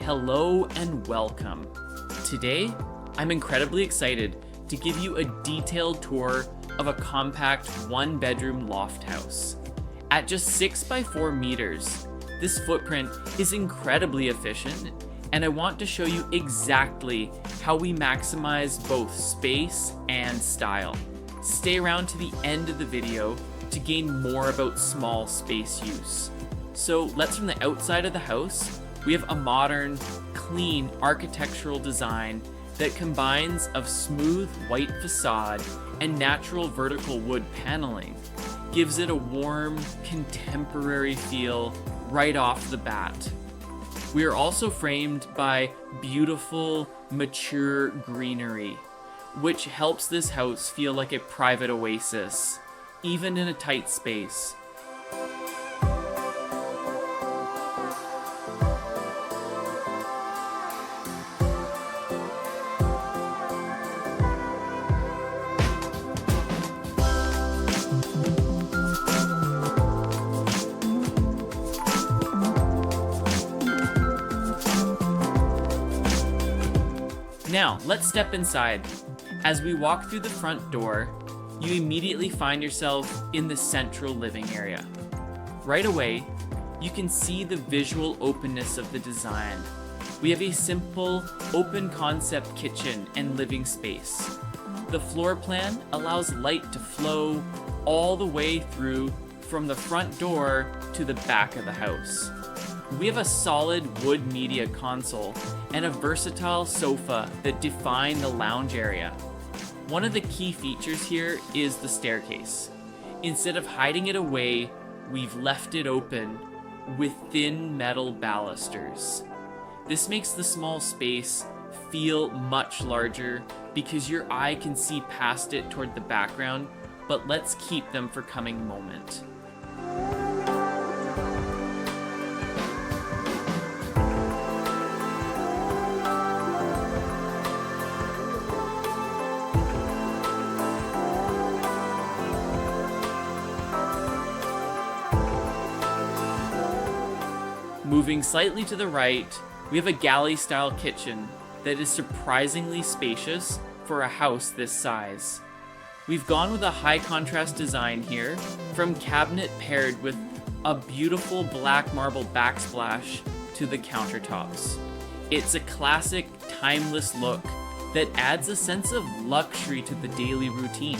Hello and welcome. Today, I'm incredibly excited to give you a detailed tour of a compact one-bedroom loft house. At just 6 by 4 meters, this footprint is incredibly efficient, and I want to show you exactly how we maximize both space and style. Stay around to the end of the video to gain more about small space use. So let's from the outside of the house, we have a modern, clean architectural design that combines of smooth white facade and natural vertical wood paneling. Gives it a warm, contemporary feel right off the bat. We are also framed by beautiful, mature greenery, which helps this house feel like a private oasis, even in a tight space. Now, let's step inside. As we walk through the front door, you immediately find yourself in the central living area. Right away, you can see the visual openness of the design. We have a simple, open concept kitchen and living space. The floor plan allows light to flow all the way through from the front door to the back of the house. We have a solid wood media console and a versatile sofa that define the lounge area. One of the key features here is the staircase. Instead of hiding it away, we've left it open with thin metal balusters. This makes the small space feel much larger because your eye can see past it toward the background, but let's keep them for coming moment. Moving slightly to the right, we have a galley-style kitchen that is surprisingly spacious for a house this size. We've gone with a high-contrast design here, from cabinet paired with a beautiful black marble backsplash to the countertops. It's a classic, timeless look that adds a sense of luxury to the daily routine.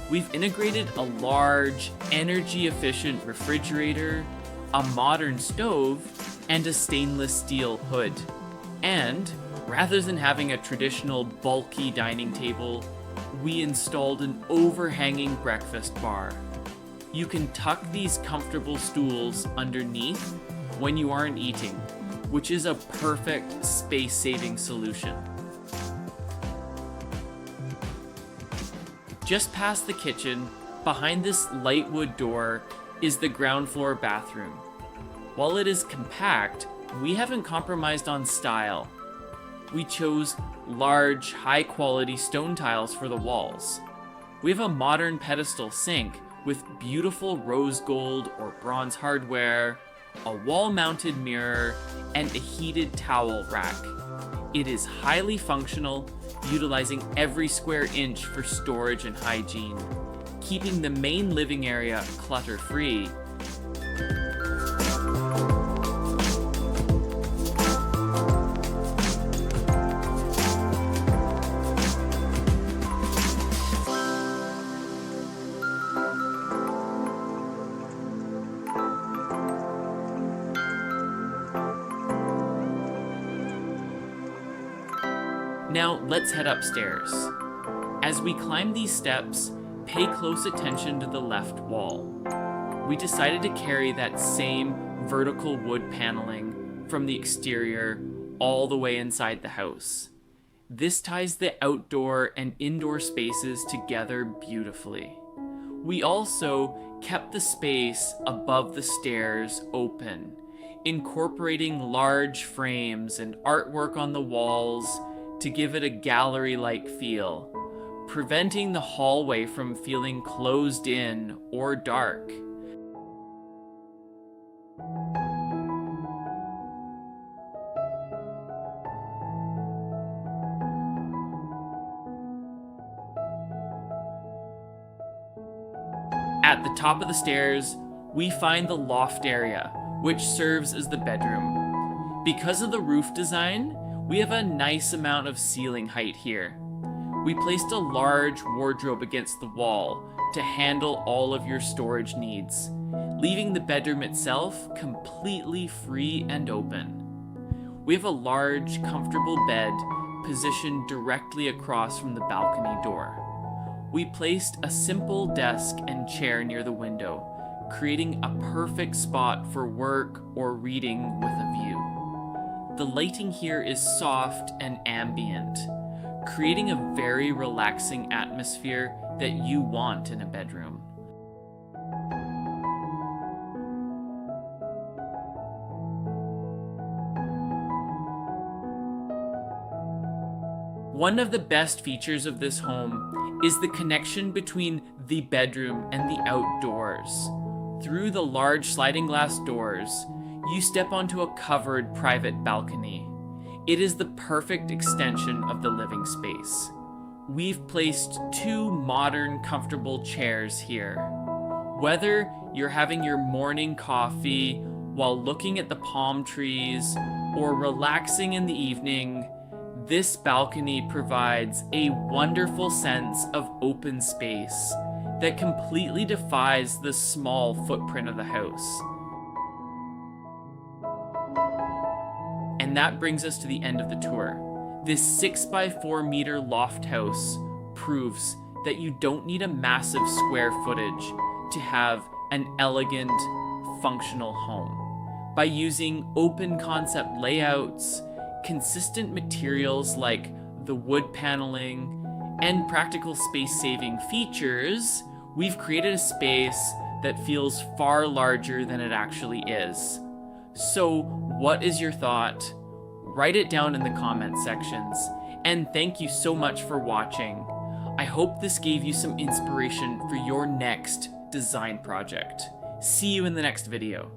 We've integrated a large, energy-efficient refrigerator, a modern stove, and a stainless steel hood. And rather than having a traditional bulky dining table, we installed an overhanging breakfast bar. You can tuck these comfortable stools underneath when you aren't eating, which is a perfect space-saving solution. Just past the kitchen, behind this light wood door, is the ground floor bathroom. While it is compact, we haven't compromised on style. We chose large, high-quality stone tiles for the walls. We have a modern pedestal sink with beautiful rose gold or bronze hardware, a wall-mounted mirror, and a heated towel rack. It is highly functional, utilizing every square inch for storage and hygiene, keeping the main living area clutter-free. Now let's head upstairs. As we climb these steps, pay close attention to the left wall. We decided to carry that same vertical wood paneling from the exterior all the way inside the house. This ties the outdoor and indoor spaces together beautifully. We also kept the space above the stairs open, incorporating large frames and artwork on the walls to give it a gallery-like feel, preventing the hallway from feeling closed in or dark. At the top of the stairs, we find the loft area, which serves as the bedroom. Because of the roof design, we have a nice amount of ceiling height here. We placed a large wardrobe against the wall to handle all of your storage needs, leaving the bedroom itself completely free and open. We have a large, comfortable bed positioned directly across from the balcony door. We placed a simple desk and chair near the window, creating a perfect spot for work or reading with a view. The lighting here is soft and ambient, creating a very relaxing atmosphere that you want in a bedroom. One of the best features of this home is the connection between the bedroom and the outdoors. Through the large sliding glass doors, you step onto a covered private balcony. It is the perfect extension of the living space. We've placed 2 modern, comfortable chairs here. Whether you're having your morning coffee while looking at the palm trees or relaxing in the evening, this balcony provides a wonderful sense of open space that completely defies the small footprint of the house. And that brings us to the end of the tour. This 6x4 meter loft house proves that you don't need a massive square footage to have an elegant, functional home. By using open concept layouts, consistent materials like the wood paneling, and practical space-saving features, we've created a space that feels far larger than it actually is. So, what is your thought? Write it down in the comment sections. And thank you so much for watching. I hope this gave you some inspiration for your next design project. See you in the next video.